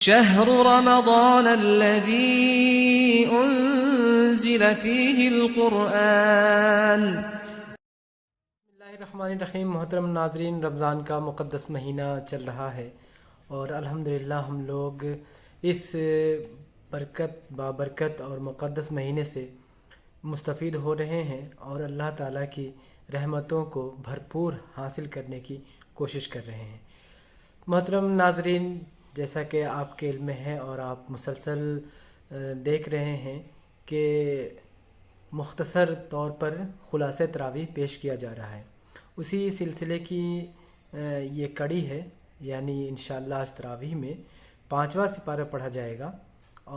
شهر رمضان الذي أنزل فيه القرآن۔ بسم اللہ الرحمن الرحیم۔ محترم ناظرین، رمضان کا مقدس مہینہ چل رہا ہے اور الحمدللہ ہم لوگ اس بابرکت اور مقدس مہینے سے مستفید ہو رہے ہیں اور اللہ تعالیٰ کی رحمتوں کو بھرپور حاصل کرنے کی کوشش کر رہے ہیں۔ محترم ناظرین، جیسا کہ آپ کے علم میں ہے اور آپ مسلسل دیکھ رہے ہیں کہ مختصر طور پر خلاصہ تراویح پیش کیا جا رہا ہے، اسی سلسلے کی یہ کڑی ہے، یعنی انشاءاللہ آج تراویح میں 5واں سپارہ پڑھا جائے گا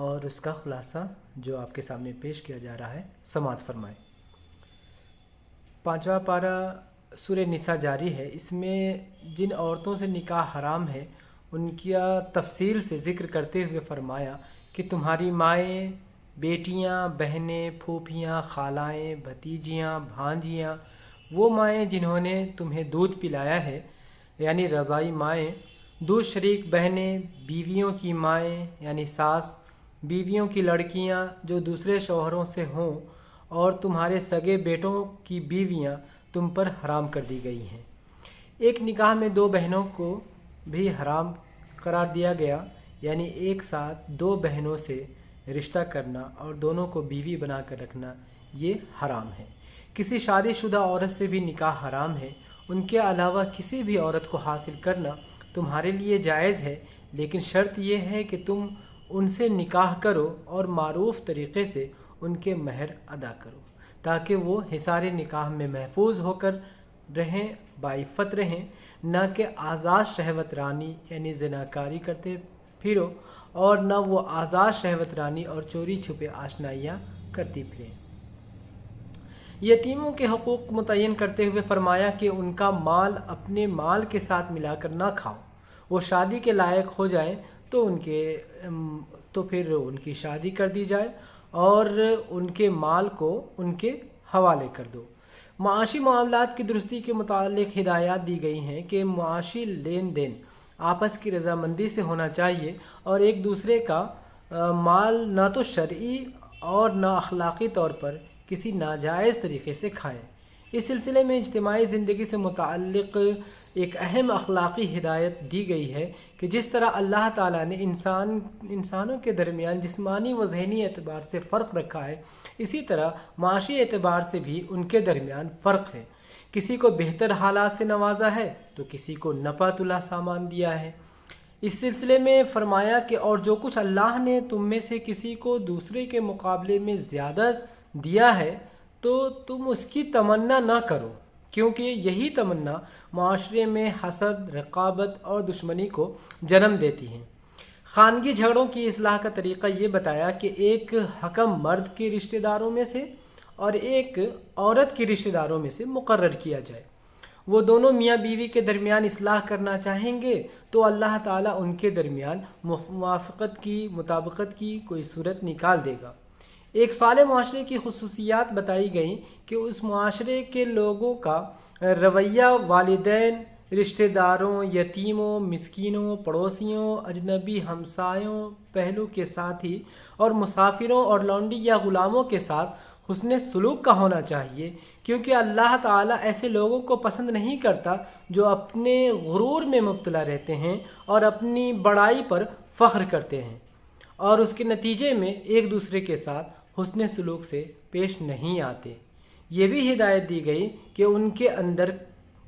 اور اس کا خلاصہ جو آپ کے سامنے پیش کیا جا رہا ہے سماعت فرمائیں۔ 5واں پارہ سورہ نساء جاری ہے۔ اس میں جن عورتوں سے نکاح حرام ہے ان کا تفصیل سے ذکر کرتے ہوئے فرمایا کہ تمہاری مائیں، بیٹیاں، بہنیں، پھوپھیاں، خالائیں، بھتیجیاں، بھانجیاں، وہ مائیں جنہوں نے تمہیں دودھ پلایا ہے یعنی رضاعی مائیں، دودھ شریک بہنیں، بیویوں کی مائیں یعنی ساس، بیویوں کی لڑکیاں جو دوسرے شوہروں سے ہوں، اور تمہارے سگے بیٹوں کی بیویاں تم پر حرام کر دی گئی ہیں۔ ایک نکاح میں 2 بہنوں کو بھی حرام قرار دیا گیا، یعنی ایک ساتھ 2 بہنوں سے رشتہ کرنا اور دونوں کو بیوی بنا کر رکھنا یہ حرام ہے۔ کسی شادی شدہ عورت سے بھی نکاح حرام ہے۔ ان کے علاوہ کسی بھی عورت کو حاصل کرنا تمہارے لیے جائز ہے، لیکن شرط یہ ہے کہ تم ان سے نکاح کرو اور معروف طریقے سے ان کے مہر ادا کرو تاکہ وہ حصار نکاح میں محفوظ ہو کر رہیں، باعفت رہیں، نہ کہ آزاد شہوت رانی یعنی زناکاری کرتے پھرو اور نہ وہ آزاد شہوت رانی اور چوری چھپے آشنائیاں کرتی پھریں۔ یتیموں کے حقوق متعین کرتے ہوئے فرمایا کہ ان کا مال اپنے مال کے ساتھ ملا کر نہ کھاؤ۔ وہ شادی کے لائق ہو جائیں تو پھر ان کی شادی کر دی جائے اور ان کے مال کو ان کے حوالے کر دو۔ معاشی معاملات کی درستی کے متعلق ہدایات دی گئی ہیں کہ معاشی لین دین آپس کی رضامندی سے ہونا چاہیے اور ایک دوسرے کا مال نہ تو شرعی اور نہ اخلاقی طور پر کسی ناجائز طریقے سے کھائیں۔ اس سلسلے میں اجتماعی زندگی سے متعلق ایک اہم اخلاقی ہدایت دی گئی ہے کہ جس طرح اللہ تعالیٰ نے انسانوں کے درمیان جسمانی و ذہنی اعتبار سے فرق رکھا ہے، اسی طرح معاشی اعتبار سے بھی ان کے درمیان فرق ہے۔ کسی کو بہتر حالات سے نوازا ہے تو کسی کو نپا تلا سامان دیا ہے۔ اس سلسلے میں فرمایا کہ اور جو کچھ اللہ نے تم میں سے کسی کو دوسرے کے مقابلے میں زیادہ دیا ہے تو تم اس کی تمنا نہ کرو، کیونکہ یہی تمنا معاشرے میں حسد، رقابت اور دشمنی کو جنم دیتی ہیں۔ خانگی جھگڑوں کی اصلاح کا طریقہ یہ بتایا کہ ایک حکم مرد کے رشتہ داروں میں سے اور ایک عورت کے رشتہ داروں میں سے مقرر کیا جائے۔ وہ دونوں میاں بیوی کے درمیان اصلاح کرنا چاہیں گے تو اللہ تعالیٰ ان کے درمیان مطابقت کی کوئی صورت نکال دے گا۔ ایک صالح معاشرے کی خصوصیات بتائی گئیں کہ اس معاشرے کے لوگوں کا رویہ والدین، رشتہ داروں، یتیموں، مسکینوں، پڑوسیوں، اجنبی ہمسایوں، پہلو کے ساتھی اور مسافروں اور لونڈی یا غلاموں کے ساتھ حسن سلوک کا ہونا چاہیے، کیونکہ اللہ تعالیٰ ایسے لوگوں کو پسند نہیں کرتا جو اپنے غرور میں مبتلا رہتے ہیں اور اپنی بڑائی پر فخر کرتے ہیں اور اس کے نتیجے میں ایک دوسرے کے ساتھ حسن سلوک سے پیش نہیں آتے۔ یہ بھی ہدایت دی گئی کہ ان کے اندر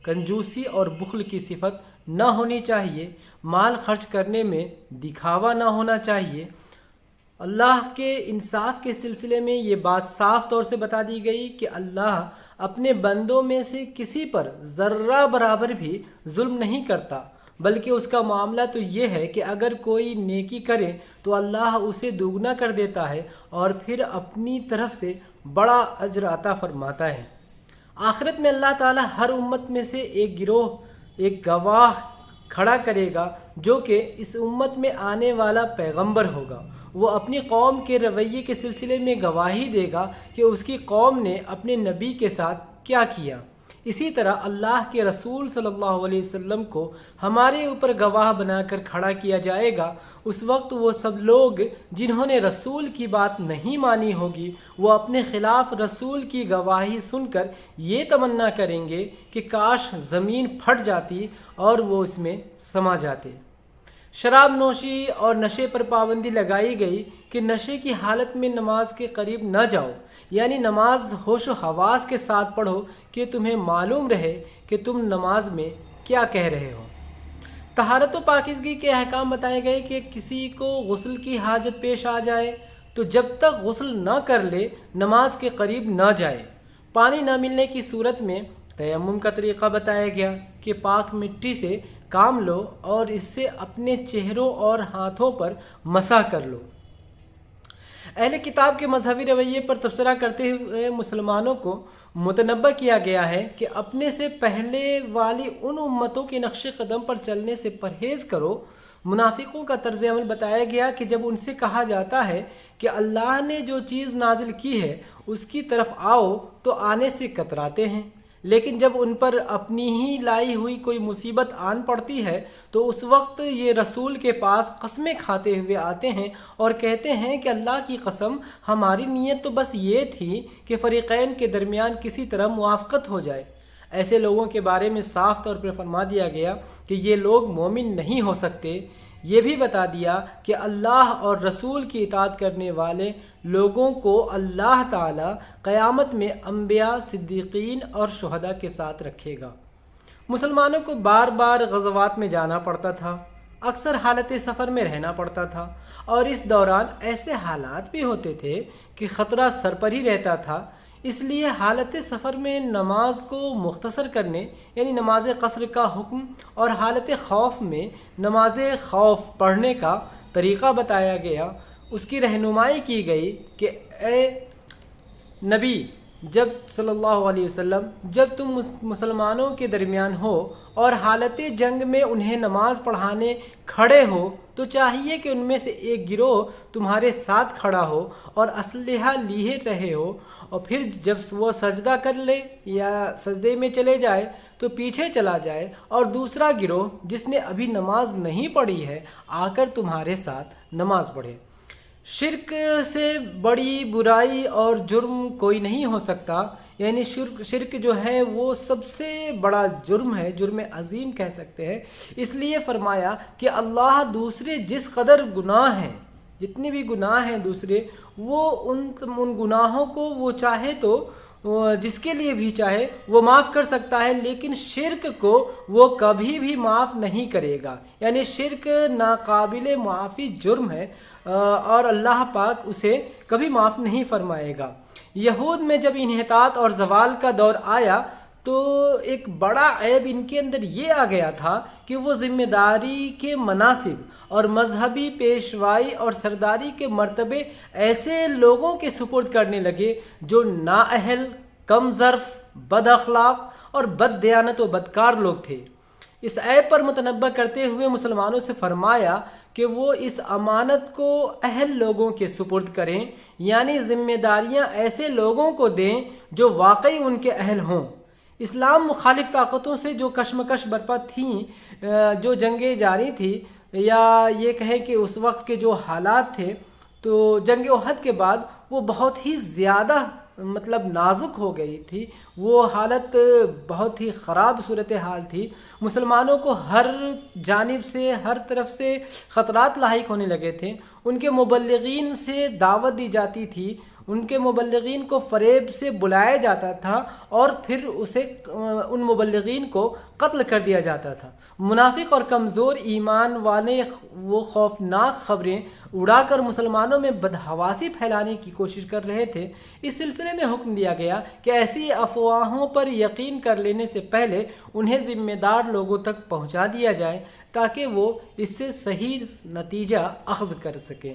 کنجوسی اور بخل کی صفت نہ ہونی چاہیے، مال خرچ کرنے میں دکھاوا نہ ہونا چاہیے۔ اللہ کے انصاف کے سلسلے میں یہ بات صاف طور سے بتا دی گئی کہ اللہ اپنے بندوں میں سے کسی پر ذرہ برابر بھی ظلم نہیں کرتا، بلکہ اس کا معاملہ تو یہ ہے کہ اگر کوئی نیکی کرے تو اللہ اسے دوگنا کر دیتا ہے اور پھر اپنی طرف سے بڑا اجر عطا فرماتا ہے۔ آخرت میں اللہ تعالیٰ ہر امت میں سے ایک گواہ کھڑا کرے گا جو کہ اس امت میں آنے والا پیغمبر ہوگا۔ وہ اپنی قوم کے رویے کے سلسلے میں گواہی دے گا کہ اس کی قوم نے اپنے نبی کے ساتھ کیا کیا۔ اسی طرح اللہ کے رسول صلی اللہ علیہ وسلم کو ہمارے اوپر گواہ بنا کر کھڑا کیا جائے گا، اس وقت وہ سب لوگ جنہوں نے رسول کی بات نہیں مانی ہوگی وہ اپنے خلاف رسول کی گواہی سن کر یہ تمنا کریں گے کہ کاش زمین پھٹ جاتی اور وہ اس میں سما جاتے۔ شراب نوشی اور نشے پر پابندی لگائی گئی کہ نشے کی حالت میں نماز کے قریب نہ جاؤ، یعنی نماز ہوش و حواس کے ساتھ پڑھو کہ تمہیں معلوم رہے کہ تم نماز میں کیا کہہ رہے ہو۔ طہارت و پاکیزگی کے احکام بتائے گئے کہ کسی کو غسل کی حاجت پیش آ جائے تو جب تک غسل نہ کر لے نماز کے قریب نہ جائے۔ پانی نہ ملنے کی صورت میں تیمم کا طریقہ بتایا گیا کہ پاک مٹی سے کام لو اور اس سے اپنے چہروں اور ہاتھوں پر مسح کر لو۔ اہل کتاب کے مذہبی رویے پر تبصرہ کرتے ہوئے مسلمانوں کو متنبہ کیا گیا ہے کہ اپنے سے پہلے والی ان امتوں کے نقش قدم پر چلنے سے پرہیز کرو۔ منافقوں کا طرز عمل بتایا گیا کہ جب ان سے کہا جاتا ہے کہ اللہ نے جو چیز نازل کی ہے اس کی طرف آؤ تو آنے سے کتراتے ہیں، لیکن جب ان پر اپنی ہی لائی ہوئی کوئی مصیبت آن پڑتی ہے تو اس وقت یہ رسول کے پاس قسمیں کھاتے ہوئے آتے ہیں اور کہتے ہیں کہ اللہ کی قسم ہماری نیت تو بس یہ تھی کہ فریقین کے درمیان کسی طرح موافقت ہو جائے۔ ایسے لوگوں کے بارے میں صاف طور پر فرما دیا گیا کہ یہ لوگ مومن نہیں ہو سکتے۔ یہ بھی بتا دیا کہ اللہ اور رسول کی اطاعت کرنے والے لوگوں کو اللہ تعالی قیامت میں انبیاء، صدیقین اور شہداء کے ساتھ رکھے گا۔ مسلمانوں کو بار بار غزوات میں جانا پڑتا تھا، اکثر حالت سفر میں رہنا پڑتا تھا، اور اس دوران ایسے حالات بھی ہوتے تھے کہ خطرہ سر پر ہی رہتا تھا۔ اس لیے حالت سفر میں نماز کو مختصر کرنے یعنی نماز قصر کا حکم اور حالت خوف میں نماز خوف پڑھنے کا طریقہ بتایا گیا۔ اس کی رہنمائی کی گئی کہ اے نبی جب صلی اللہ علیہ وسلم جب تم مسلمانوں کے درمیان ہو اور حالت جنگ میں انہیں نماز پڑھانے کھڑے ہو تو چاہیے کہ ان میں سے ایک گروہ تمہارے ساتھ کھڑا ہو اور اسلحہ لیے رہے ہو، اور پھر جب وہ سجدہ کر لے یا سجدے میں چلے جائے تو پیچھے چلا جائے، اور دوسرا گروہ جس نے ابھی نماز نہیں پڑھی ہے آ کر تمہارے ساتھ نماز پڑھے۔ شرک سے بڑی برائی اور جرم کوئی نہیں ہو سکتا، یعنی شرک جو ہے وہ سب سے بڑا جرم ہے، جرم عظیم کہہ سکتے ہیں۔ اس لیے فرمایا کہ اللہ دوسرے جس قدر گناہ ہیں، جتنے بھی گناہ ہیں دوسرے، وہ ان گناہوں کو وہ چاہے تو جس کے لیے بھی چاہے وہ معاف کر سکتا ہے، لیکن شرک کو وہ کبھی بھی معاف نہیں کرے گا، یعنی شرک ناقابل معافی جرم ہے اور اللہ پاک اسے کبھی معاف نہیں فرمائے گا۔ یہود میں جب انحطاط اور زوال کا دور آیا تو ایک بڑا عیب ان کے اندر یہ آ گیا تھا کہ وہ ذمہ داری کے مناصب اور مذہبی پیشوائی اور سرداری کے مرتبے ایسے لوگوں کے سپرد کرنے لگے جو نااہل، کم ظرف، بد اخلاق اور بد دیانت و بدکار لوگ تھے۔ اس عیب پر متنبہ کرتے ہوئے مسلمانوں سے فرمایا کہ وہ اس امانت کو اہل لوگوں کے سپرد کریں، یعنی ذمہ داریاں ایسے لوگوں کو دیں جو واقعی ان کے اہل ہوں۔ اسلام مخالف طاقتوں سے جو کشمکش برپا تھیں، جو جنگیں جاری تھی، یا یہ کہیں کہ اس وقت کے جو حالات تھے، تو جنگ احد کے بعد وہ بہت ہی زیادہ نازک ہو گئی تھی، وہ حالت بہت ہی خراب صورتحال تھی۔ مسلمانوں کو ہر جانب سے، ہر طرف سے خطرات لاحق ہونے لگے تھے۔ ان کے مبلغین سے دعوت دی جاتی تھی، ان کے مبلغین کو فریب سے بلایا جاتا تھا اور پھر ان مبلغین کو قتل کر دیا جاتا تھا۔ منافق اور کمزور ایمان والے وہ خوفناک خبریں اڑا کر مسلمانوں میں بدحواسی پھیلانے کی کوشش کر رہے تھے۔ اس سلسلے میں حکم دیا گیا کہ ایسی افواہوں پر یقین کر لینے سے پہلے انہیں ذمہ دار لوگوں تک پہنچا دیا جائے تاکہ وہ اس سے صحیح نتیجہ اخذ کر سکیں۔